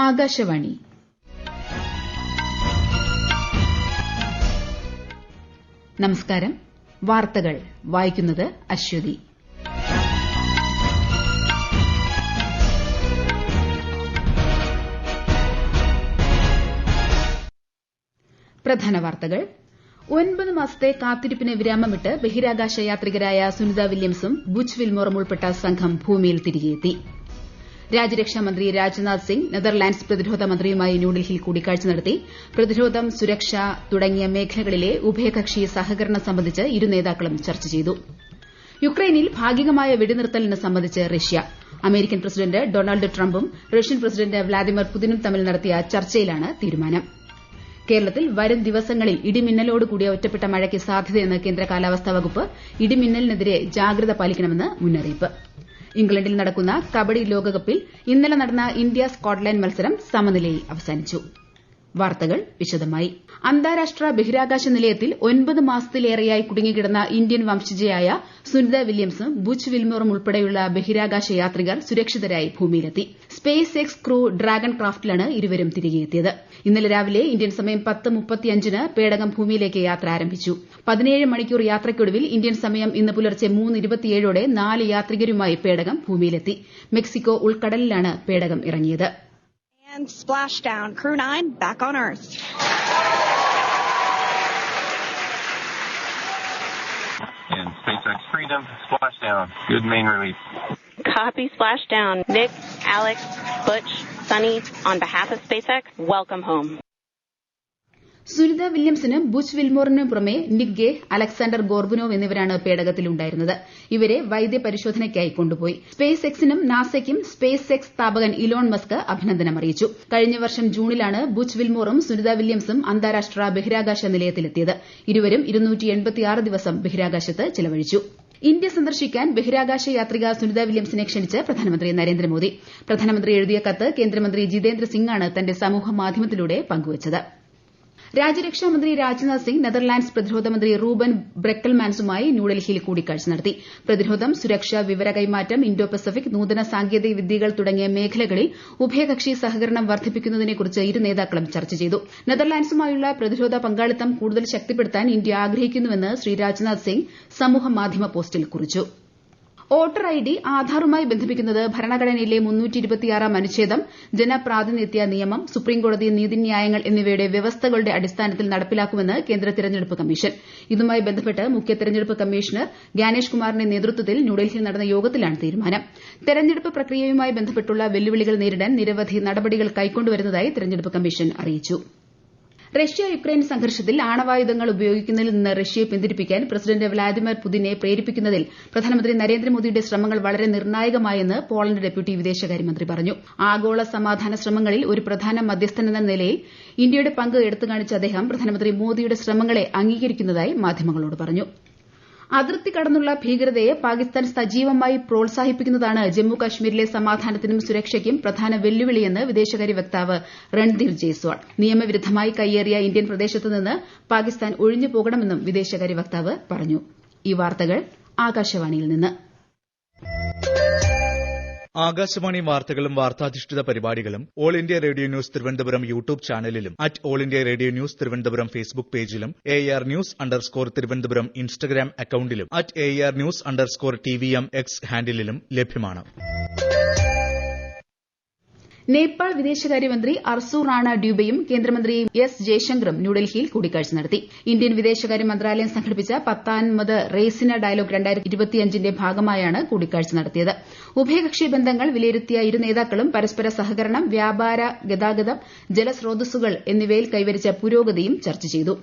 ആകാശവാണി. നമസ്കാരം. വാർത്തകൾ വായിക്കുന്നത് അശ്വതി. പ്രധാന വാർത്തകൾ. 9 മാസത്തെ കാത്തിരിപ്പിന് വിരാമമിട്ട് ബഹിരാകാശ യാത്രികരായ സുനിത വില്യംസും ബുച്ച് വിൽമോറും ഉൾപ്പെട്ട സംഘം ഭൂമിയിൽ തിരികെയെത്തി. രാജ്യരക്ഷാമന്ത്രി രാജ്നാഥ് സിംഗ് നെതർലാൻഡ്സ് പ്രതിരോധ മന്ത്രിയുമായി ന്യൂഡൽഹിയിൽ കൂടിക്കാഴ്ച നടത്തി. പ്രതിരോധം, സുരക്ഷ തുടങ്ങിയ മേഖലകളിലെ ഉഭയകക്ഷി സഹകരണം സംബന്ധിച്ച് ഇരു നേതാക്കളും ചർച്ച ചെയ്തു. യുക്രൈനിൽ ഭാഗികമായ വെടിനിർത്തലിന് സംബന്ധിച്ച് റഷ്യ. അമേരിക്കൻ പ്രസിഡന്റ് ഡൊണാൾഡ് ട്രംപും റഷ്യൻ പ്രസിഡന്റ് വ്ളാഡിമിർ പുതിനും തമ്മിൽ നടത്തിയ ചർച്ചയിലാണ് തീരുമാനം. കേരളത്തിൽ വരും ദിവസങ്ങളിൽ ഇടിമിന്നലോടുകൂടിയ ഒറ്റപ്പെട്ട മഴയ്ക്ക് സാധ്യതയെന്ന് കേന്ദ്ര കാലാവസ്ഥാ വകുപ്പ്. ഇടിമിന്നലിനെതിരെ ജാഗ്രത പാലിക്കണമെന്ന് മുന്നറിയിപ്പ്. ഇംഗ്ലണ്ടിൽ നടക്കുന്ന കബഡി ലോകകപ്പിൽ ഇന്നലെ നടന്ന ഇന്ത്യ സ്കോട്ട്ലൻഡ് മത്സരം സമനിലയിൽ അവസാനിച്ചു. വാർത്തകൾ വിശദമായി. അന്താരാഷ്ട്ര ബഹിരാകാശ നിലയത്തിൽ 9 മാസത്തിലേറെയായി കുടുങ്ങിക്കിടന്ന ഇന്ത്യൻ വംശജയായ സുനിത വില്യംസും ബുച്ച് വിൽമോറും ഉൾപ്പെടെയുള്ള ബഹിരാകാശ യാത്രികർ സുരക്ഷിതരായി ഭൂമിയിലെത്തി. സ്പേസ് എക്സ് ക്രൂ ഡ്രാഗൺ ക്രാഫ്റ്റിലാണ് ഇരുവരും തിരികെയെത്തിയത്. ഇന്നലെ രാവിലെ ഇന്ത്യൻ സമയം 10:35-ന് പേടകം ഭൂമിയിലേക്ക് യാത്ര ആരംഭിച്ചു. 17 മണിക്കൂർ യാത്രയ്ക്കൊടുവിൽ ഇന്ത്യൻ സമയം ഇന്ന് പുലർച്ചെ 3:27-ഓടെ 4 യാത്രികരുമായി പേടകം ഭൂമിയിലെത്തി. മെക്സിക്കോ ഉൾക്കടലിലാണ് പേടകം ഇറങ്ങിയത്. And splashdown. Crew 9 back on Earth. And SpaceX Freedom, splashdown. Good main release. Copy splashdown. Nick, Alex, Butch, Sunny, on behalf of SpaceX, welcome home. Sunita വില്യംസിനും ബുച്ച് വിൽമോറിനും പുറമെ നിക് ഗേ, അലക്സാണ്ടർ ഗോർബുനോവ് എന്നിവരാണ് പേടകത്തിലുണ്ടായിരുന്നത്. ഇവരെ വൈദ്യപരിശോധനയ്ക്കായി കൊണ്ടുപോയി. സ്പേസ് എക്സിനും നാസയ്ക്കും സ്പേസ് എക്സ് സ്ഥാപകൻ Elon Musk അഭിനന്ദനം അറിയിച്ചു. കഴിഞ്ഞ വർഷം ജൂണിലാണ് ബുച്ച് വിൽമോറും സുനിത വില്യംസും അന്താരാഷ്ട്ര ബഹിരാകാശ നിലയത്തിലെത്തിയത്. ഇരുവരും 286 ദിവസം ബഹിരാകാശത്ത് ചിലവഴിച്ചു. ഇന്ത്യ സന്ദർശിക്കാൻ ബഹിരാകാശ യാത്രിക സുനിത വില്യംസിനെ ക്ഷണിച്ച് പ്രധാനമന്ത്രി നരേന്ദ്രമോദി. പ്രധാനമന്ത്രി എഴുതിയ കത്ത് കേന്ദ്രമന്ത്രി ജിതേന്ദ്ര സിംഗാണ് തന്റെ സമൂഹമാധ്യമത്തിലൂടെ പങ്കുവച്ചത്. രാജ്യരക്ഷാമന്ത്രി രാജ്നാഥ് സിംഗ് നെതർലാൻഡ്സ് പ്രതിരോധ മന്ത്രി റൂബൻ ബ്രെക്കൽമാൻസുമായി ന്യൂഡൽഹിയിൽ കൂടിക്കാഴ്ച നടത്തി. പ്രതിരോധം, സുരക്ഷ, വിവര കൈമാറ്റം, ഇൻഡോ പസഫിക്, നൂതന സാങ്കേതിക വിദ്യകൾ തുടങ്ങിയ മേഖലകളിൽ ഉഭയകക്ഷി സഹകരണം വർദ്ധിപ്പിക്കുന്നതിനെക്കുറിച്ച് ഇരു നേതാക്കളും ചർച്ച ചെയ്തു. നെതർലാൻഡ്സുമായുള്ള പ്രതിരോധ പങ്കാളിത്തം കൂടുതൽ ശക്തിപ്പെടുത്താൻ ഇന്ത്യ ആഗ്രഹിക്കുന്നുവെന്ന് ശ്രീ രാജ്നാഥ് സിംഗ് സമൂഹമാധ്യമ പോസ്റ്റിൽ കുറിച്ചു. വോട്ടർ ഐഡി ആധാറുമായി ബന്ധിപ്പിക്കുന്നത് ഭരണഘടനയിലെ 326 അനുച്ഛേദം, ജനപ്രാതിനിധ്യ നിയമം, സുപ്രീംകോടതി നീതിന്യായങ്ങൾ എന്നിവയുടെ വ്യവസ്ഥകളുടെ അടിസ്ഥാനത്തിൽ നടപ്പിലാക്കുമെന്ന് കേന്ദ്ര തെരഞ്ഞെടുപ്പ് കമ്മീഷൻ. ഇതുമായി ബന്ധപ്പെട്ട് മുഖ്യ തെരഞ്ഞെടുപ്പ് കമ്മീഷണർ ഗ്യാനേഷ് കുമാറിന്റെ നേതൃത്വത്തിൽ ന്യൂഡൽഹിയിൽ നടന്ന യോഗത്തിലാണ് തീരുമാനം. തെരഞ്ഞെടുപ്പ് പ്രക്രിയയുമായി ബന്ധപ്പെട്ടുള്ള വെല്ലുവിളികൾ നേരിടാൻ നിരവധി നടപടികൾ കൈക്കൊണ്ടുവരുന്നതായി തെരഞ്ഞെടുപ്പ് കമ്മീഷൻ അറിയിച്ചു. റഷ്യ യുക്രൈൻ സംഘർഷത്തിൽ ആണവായുധങ്ങൾ ഉപയോഗിക്കുന്നതിൽ നിന്ന് റഷ്യയെ പിന്തിരിപ്പിക്കാൻ പ്രസിഡന്റ് വ്ളാഡിമിർ പുതിനെ പ്രേരിപ്പിക്കുന്നതിൽ പ്രധാനമന്ത്രി നരേന്ദ്രമോദിയുടെ ശ്രമങ്ങൾ വളരെ നിർണായകമായെന്ന് പോളണ്ട് ഡെപ്യൂട്ടി വിദേശകാര്യമന്ത്രി പറഞ്ഞു. ആഗോള സമാധാന ശ്രമങ്ങളിൽ ഒരു പ്രധാന മധ്യസ്ഥനെന്ന നിലയിൽ ഇന്ത്യയുടെ പങ്ക് എടുത്തുകാണിച്ച അദ്ദേഹം പ്രധാനമന്ത്രി മോദിയുടെ ശ്രമങ്ങളെ അംഗീകരിക്കുന്നതായി മാധ്യമങ്ങളോട് പറഞ്ഞു. അതിർത്തി കടന്നുള്ള ഭീകരതയെ പാകിസ്ഥാൻ സജീവമായി പ്രോത്സാഹിപ്പിക്കുന്നതാണ് ജമ്മു കശ്മീരിലെ സമാധാനത്തിനും സുരക്ഷയ്ക്കും പ്രധാന വെല്ലുവിളിയെന്ന് വിദേശകാര്യ വക്താവ് രൺധീർ ജയ്സ്വാൾ. നിയമവിരുദ്ധമായി കയ്യേറിയ ഇന്ത്യൻ പ്രദേശത്തുനിന്ന് പാകിസ്ഥാൻ ഒഴിഞ്ഞു പോകണമെന്നും വിദേശകാര്യ വക്താവ് പറഞ്ഞു. ഈ വാർത്തകൾ ആകാശവാണിയിൽ നിന്ന്. ആകാശവാണി വാർത്തകളും വാർത്താധിഷ്ഠിത പരിപാടികളും All India Radio News Thiruvananthapuram YouTube ചാനലിലും All India Radio News Thiruvananthapuram Facebook പേജിലും AR News_ തിരുവനന്തപുരം ഇൻസ്റ്റഗ്രാം അക്കൌണ്ടിലും AR News_TVM X ഹാൻഡിലും ലഭ്യമാണ്. നേപ്പാൾ വിദേശകാര്യമന്ത്രി അർസു റാണ ഡ്യൂബയും കേന്ദ്രമന്ത്രി എസ് ജയശങ്കറും ന്യൂഡൽഹിയിൽ കൂടിക്കാഴ്ച നടത്തി. ഇന്ത്യൻ വിദേശകാര്യ മന്ത്രാലയം സംഘടിപ്പിച്ച 10ാമത് റെയ്സിന ഡയലോഗ് 2025ന്റെ ഭാഗമായാണ് കൂടിക്കാഴ്ച നടത്തിയത്. ഉഭയകക്ഷി ബന്ധങ്ങൾ വിലയിരുത്തിയ ഇരു നേതാക്കളും പരസ്പര സഹകരണം, വ്യാപാര, ഗതാഗതം, ജലസ്രോതസ്സുകൾ എന്നിവയിൽ കൈവരിച്ച പുരോഗതിയും ചർച്ച ചെയ്തു.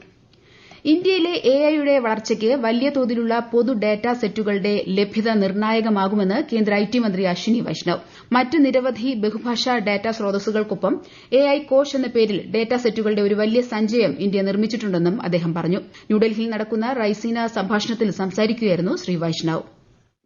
ഇന്ത്യയിലെ AI-യുടെ വളർച്ചയ്ക്ക് വലിയ തോതിലുള്ള പൊതു ഡാറ്റാ സെറ്റുകളുടെ ലഭ്യത നിർണായകമാകുമെന്ന് കേന്ദ്ര IT മന്ത്രി അശ്വിനി വൈഷ്ണവ്. മറ്റ് നിരവധി ബഹുഭാഷാ ഡാറ്റാ സ്രോതസ്സുകൾക്കൊപ്പം AI കോഷ് എന്ന പേരിൽ ഡാറ്റാ സെറ്റുകളുടെ ഒരു വലിയ സഞ്ചയം ഇന്ത്യ നിർമ്മിച്ചിട്ടുണ്ടെന്നും അദ്ദേഹം പറഞ്ഞു. ന്യൂഡൽഹിയിൽ നടക്കുന്ന റൈസീന സംഭാഷണത്തിൽ സംസാരിക്കുകയായിരുന്നു Shri Vaishnaw.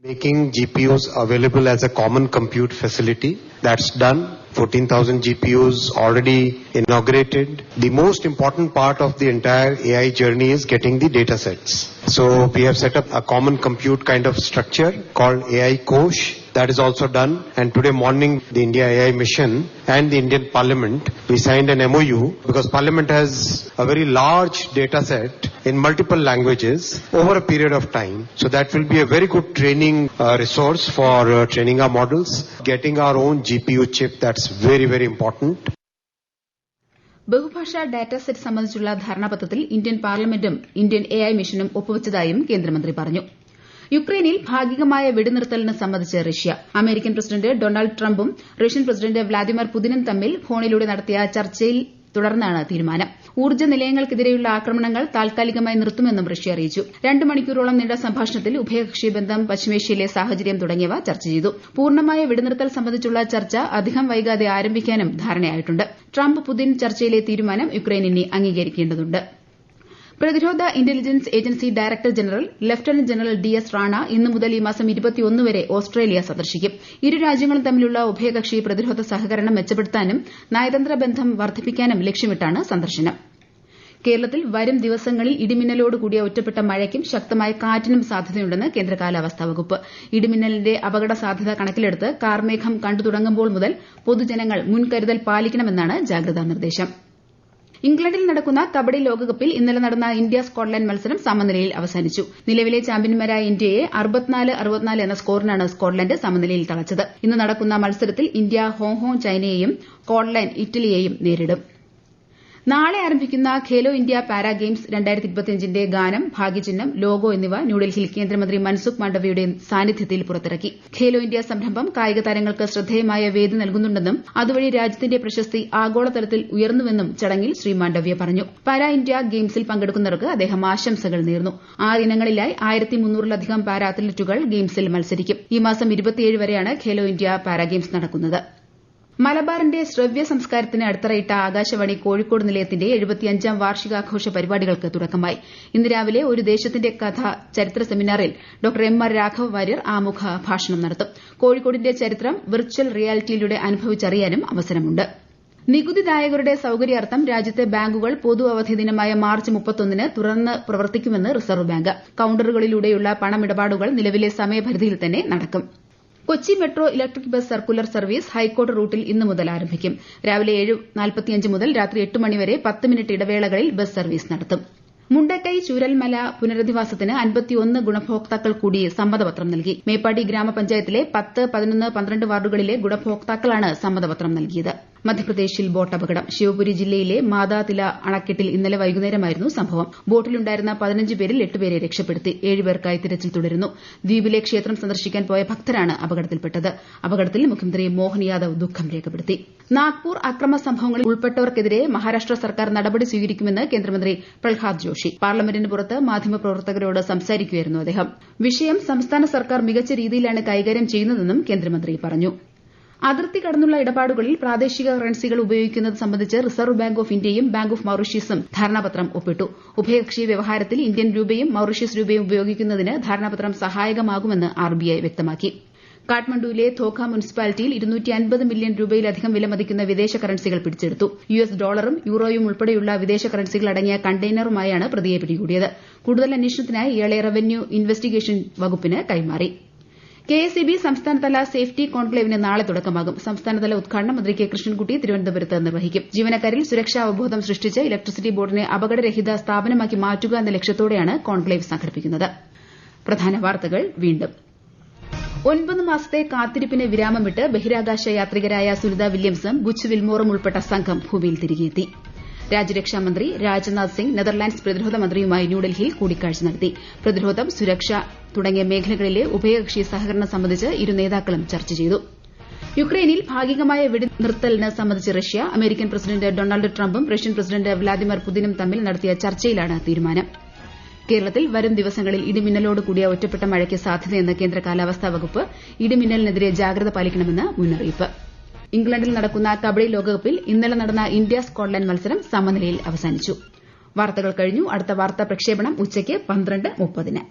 Making GPUs available as a common compute facility, that's done. 14,000 GPUs already inaugurated. The most important part of the entire AI journey is getting the data sets. So we have set up a common compute kind of structure called AI Kosh That is also done. And today morning, the India AI mission and the Indian Parliament, we signed an MOU because Parliament has a very large data set in multiple languages over a period of time. So that will be a very good training resource for training our models, getting our own GPU chip. That's very, very important. ബഹുഭാഷാ data set സംബന്ധിച്ചുള്ള ധാരണാപത്രത്തിൽ Indian പാർലമെന്റും Indian AI മിഷനും ഒപ്പുവച്ചതായും കേന്ദ്രമന്ത്രി പറഞ്ഞു. യുക്രൈനിൽ ഭാഗികമായ വെടിനിർത്തലിന് സമ്മതിച്ച് Russia. American president Donald ട്രംപും റഷ്യൻ പ്രസിഡന്റ് വ്ളാഡിമിർ പുതിനും തമ്മിൽ ഫോണിലൂടെ നടത്തിയ ചർച്ചയിൽ തുടർന്നാണ് തീരുമാനം. ഊർജ്ജ നിലയങ്ങൾക്കെതിരെയുള്ള ആക്രമണങ്ങൾ താൽക്കാലികമായി നിർത്തുമെന്നും റഷ്യ അറിയിച്ചു. 2 മണിക്കൂറോളം നീണ്ട സംഭാഷണത്തിൽ ഉഭയകക്ഷി ബന്ധം, പശ്ചിമേഷ്യയിലെ സാഹചര്യം തുടങ്ങിയവ ചർച്ച ചെയ്തു. പൂർണ്ണമായ വെടിനിർത്തൽ സംബന്ധിച്ചുള്ള ചർച്ച അധികം വൈകാതെ ആരംഭിക്കാനും ധാരണയായിട്ടുണ്ട്. ട്രംപ് പുതിൻ ചർച്ചയിലെ തീരുമാനം യുക്രൈൻ ഇനി അംഗീകരിക്കേണ്ടതുണ്ട്. പ്രതിരോധ intelligence agency director general lieutenant general DS Rana ഇന്നു മുതൽ ഈ മാസം 21 വരെ ഓസ്ട്രേലിയ സന്ദർശിക്കും. ഇരു രാജ്യങ്ങളും തമ്മിലുള്ള ഉഭയകക്ഷി പ്രതിരോധ സഹകരണം മെച്ചപ്പെടുത്താനും നയതന്ത്ര ബന്ധം വർദ്ധിപ്പിക്കാനും ലക്ഷ്യമിട്ടാണ് സന്ദർശനം. കേരളത്തിൽ വരും ദിവസങ്ങളിൽ ഇടിമിന്നലോടുകൂടിയ ഒറ്റപ്പെട്ട മഴയ്ക്കും ശക്തമായ കാറ്റിനും സാധ്യതയുണ്ടെന്ന് കേന്ദ്ര കാലാവസ്ഥാ വകുപ്പ്. ഇടിമിന്നലിന്റെ അപകട സാധ്യത കണക്കിലെടുത്ത് കാർമേഘം കണ്ടു തുടങ്ങുമ്പോൾ മുതൽ പൊതുജനങ്ങൾ മുൻകരുതൽ പാലിക്കണമെന്നാണ് ജാഗ്രതാ നിർദ്ദേശം. ഇംഗ്ലണ്ടിൽ നടക്കുന്ന കബഡി ലോകകപ്പിൽ ഇന്നലെ നടന്ന ഇന്ത്യ സ്കോട്ട്ലൻഡ് മത്സരം സമനിലയിൽ അവസാനിച്ചു. നിലവിലെ ചാമ്പ്യന്മാരായ ഇന്ത്യയെ 64-64 എന്ന സ്കോറിനാണ് സ്കോട്ട്ലൻഡ് സമനിലയിൽ തളച്ചത്. ഇന്ന് നടക്കുന്ന മത്സരത്തിൽ ഇന്ത്യ ഹോങ്കോങ് ചൈനയെയും സ്കോട്ട്ലൻഡ് ഇറ്റലിയെയും നേരിടും. നാളെ ആരംഭിക്കുന്ന ഖേലോ ഇന്ത്യ പാരാ ഗെയിംസ് 2025ന്റെ ഗാനം, ഭാഗ്യചിഹ്നം, ലോഗോ എന്നിവ ന്യൂഡൽഹിയിൽ കേന്ദ്രമന്ത്രി മൻസുഖ് മാണ്ഡവ്യയുടെ സാന്നിധ്യത്തിൽ പുറത്തിറക്കി. ഖേലോ ഇന്ത്യ സംരംഭം കായിക താരങ്ങൾക്ക് ശ്രദ്ധേയമായ വേദി നൽകുന്നുണ്ടെന്നും അതുവഴി രാജ്യത്തിന്റെ പ്രശസ്തി ആഗോളതലത്തിൽ ഉയർന്നുവെന്നും ചടങ്ങിൽ ശ്രീ മാണ്ഡവ്യ പറഞ്ഞു. പാരാ ഇന്ത്യ ഗെയിംസിൽ പങ്കെടുക്കുന്നവർക്ക് അദ്ദേഹം ആശംസകൾ നേർന്നു. 6 ഇനങ്ങളിലായി 1300-ലധികം പാരാ അത്ലറ്റുകൾ ഗെയിംസിൽ മത്സരിക്കും. ഈ മാസം 27 വരെയാണ് ഖേലോ ഇന്ത്യ പാരാ ഗെയിംസ് നടക്കുന്നത്. മലബാറിന്റെ ശ്രവ്യ സംസ്കാരത്തിന് അടിത്തറയിട്ട ആകാശവാണി കോഴിക്കോട് നിലയത്തിന്റെ 75ാം വാർഷികാഘോഷ പരിപാടികൾക്ക് തുടക്കമായി. ഇന്ന് രാവിലെ ഒരു ദേശത്തിന്റെ കഥ ചരിത്ര സെമിനാറിൽ ഡോക്ടർ MR രാഘവ വാര്യർ ആമുഖ ഭാഷണം നടത്തും. കോഴിക്കോടിന്റെ ചരിത്രം വിർച്വൽ റിയാലിറ്റിയിലൂടെ അനുഭവിച്ചറിയാനും അവസരമുണ്ട്. നികുതിദായകരുടെ സൌകര്യാർത്ഥം രാജ്യത്തെ ബാങ്കുകൾ പൊതു അവധി ദിനമായ മാർച്ച് 31-ന് തുറന്ന് പ്രവർത്തിക്കുമെന്ന് റിസർവ് ബാങ്ക്. കൌണ്ടറുകളിലൂടെയുള്ള പണമിടപാടുകൾ നിലവിലെ സമയപരിധിയിൽ തന്നെ നടക്കും. Kochi metro electric bus circular service high court റൂട്ടിൽ ഇന്നു മുതൽ ആരംഭിക്കും. രാവിലെ 7:45 മുതൽ രാത്രി 8 മണിവരെ 10 മിനിറ്റ് ഇടവേളകളിൽ ബസ് സർവീസ് നടത്തും. മുണ്ടക്കൈ ചൂരൽമല പുനരധിവാസത്തിന് 51 ഗുണഭോക്താക്കൾ കൂടി സമ്മതപത്രം നൽകി. മേപ്പാടി ഗ്രാമപഞ്ചായത്തിലെ 10, 11, 12 വാർഡുകളിലെ ഗുണഭോക്താക്കളാണ് സമ്മതപത്രം നൽകിയത്. മധ്യപ്രദേശിൽ ബോട്ട് അപകടം. ശിവപുരി ജില്ലയിലെ മാതാതില അണക്കെട്ടിൽ ഇന്നലെ വൈകുന്നേരമായിരുന്നു സംഭവം. ബോട്ടിലുണ്ടായിരുന്ന 15 പേരിൽ 8 പേരെ രക്ഷപ്പെടുത്തി. 7 പേർക്കായി തിരച്ചിൽ തുടരുന്നു. ദ്വീപിലെ ക്ഷേത്രം സന്ദർശിക്കാൻ പോയ ഭക്തരാണ് അപകടത്തിൽപ്പെട്ടത്. അപകടത്തിൽ മുഖ്യമന്ത്രി മോഹൻ യാദവ് ദുഃഖം രേഖപ്പെടുത്തി. നാഗ്പൂർ അക്രമ സംഭവങ്ങളിൽ ഉൾപ്പെട്ടവർക്കെതിരെ മഹാരാഷ്ട്ര സർക്കാർ നടപടി സ്വീകരിക്കുമെന്ന് കേന്ദ്രമന്ത്രി പ്രഹ്ലാദ് ജോഷി പാർലമെന്റിന് പുറത്ത് മാധ്യമപ്രവർത്തകരോട് സംസാരിക്കുകയായിരുന്നു അദ്ദേഹം. വിഷയം സംസ്ഥാന സർക്കാർ മികച്ച രീതിയിലാണ് കൈകാര്യം ചെയ്യുന്നതെന്നും കേന്ദ്രമന്ത്രി പറഞ്ഞു. അതിർത്തി കടന്നുള്ള ഇടപാടുകളിൽ പ്രാദേശിക കറൻസികൾ ഉപയോഗിക്കുന്നത് സംബന്ധിച്ച് റിസർവ് ബാങ്ക് ഓഫ് ഇന്ത്യയും ബാങ്ക് ഓഫ് മൌറീഷ്യസും ധാരണാപത്രം ഒപ്പിട്ടു. ഉഭയകക്ഷി വ്യവഹാരത്തിൽ ഇന്ത്യൻ രൂപയും മൌറീഷ്യസ് രൂപയും ഉപയോഗിക്കുന്നതിന് ധാരണാപത്രം സഹായകമാകുമെന്ന് RBI വ്യക്തമാക്കി. കാഠ്മണ്ഡുവിലെ ധോഖ മുനിസിപ്പാലിറ്റിയിൽ 250 മില്യൺ രൂപയിലധികം വിലമതിക്കുന്ന വിദേശ കറൻസികൾ പിടിച്ചെടുത്തു. US ഡോളറും യൂറോയും ഉൾപ്പെടെയുള്ള വിദേശ കറൻസികൾ അടങ്ങിയ കണ്ടെയ്നറുമായാണ് പ്രതിയെ പിടികൂടിയത്. കൂടുതൽ അന്വേഷണത്തിനായി ഇയാളെ റവന്യൂ ഇൻവെസ്റ്റിഗേഷൻ വകുപ്പിന് കൈമാറി. KSEB സംസ്ഥാനതല സേഫ്റ്റി കോൺക്ലേവിന് നാളെ തുടക്കമാകും. സംസ്ഥാനതല ഉദ്ഘാടനം മന്ത്രി K. കൃഷ്ണൻകുട്ടി തിരുവനന്തപുരത്ത് നിർവഹിക്കും. ജീവനക്കാരിൽ സുരക്ഷാ അവബോധം സൃഷ്ടിച്ച് ഇലക്ട്രിസിറ്റി ബോർഡിനെ അപകടരഹിത സ്ഥാപനമാക്കി മാറ്റുക എന്ന ലക്ഷ്യത്തോടെയാണ് കോൺക്ലേവ് സംഘടിപ്പിക്കുന്നത്. പ്രധാന വാർത്തകൾ വീണ്ടും. 9 മാസത്തെ കാത്തിരിപ്പിന് വിരാമമിട്ട് ബഹിരാകാശ യാത്രികരായ സുനിത വില്യംസും ബുച്ച് വിൽമോറും ഉൾപ്പെട്ട സംഘം ഭൂമിയിൽ തിരികെയെത്തി. രാജ്യരക്ഷാമന്ത്രി രാജ്നാഥ് സിംഗ് നെതർലാൻഡ്സ് പ്രതിരോധ മന്ത്രിയുമായി ന്യൂഡൽഹിയിൽ കൂടിക്കാഴ്ച നടത്തി. പ്രതിരോധം, സുരക്ഷ തുടങ്ങിയ മേഖലകളിലെ ഉഭയകക്ഷി സഹകരണം സംബന്ധിച്ച് ഇരു നേതാക്കളും ചർച്ച ചെയ്തു. യുക്രൈനിൽ ഭാഗികമായ വെടിനിർത്തലിന് സംബന്ധിച്ച് റഷ്യ, അമേരിക്കൻ പ്രസിഡന്റ് ഡൊണാൾഡ് ട്രംപും റഷ്യൻ പ്രസിഡന്റ് വ്ളാഡിമിർ പുതിനും തമ്മിൽ നടത്തിയ ചർച്ചയിലാണ് തീരുമാനം. കേരളത്തിൽ വരും ദിവസങ്ങളിൽ ഇടിമിന്നലോട് കൂടിയ ഒറ്റപ്പെട്ട മഴയ്ക്ക് സാധ്യതയെന്ന് കേന്ദ്ര കാലാവസ്ഥാ വകുപ്പ്. ഇടിമിന്നലിനെതിരെ ജാഗ്രത പാലിക്കണമെന്ന് മുന്നറിയിപ്പ്. ഇംഗ്ലണ്ടിൽ നടക്കുന്ന കബഡി ലോകകപ്പിൽ ഇന്നലെ നടന്ന ഇന്ത്യ സ്കോട്ട്ലൻഡ് മത്സരം സമനിലയിൽ അവസാനിച്ചു. വാർത്തകൾ കഴിഞ്ഞു. അടുത്ത വാർത്താ പ്രക്ഷേപണം ഉച്ചയ്ക്ക് 12:30.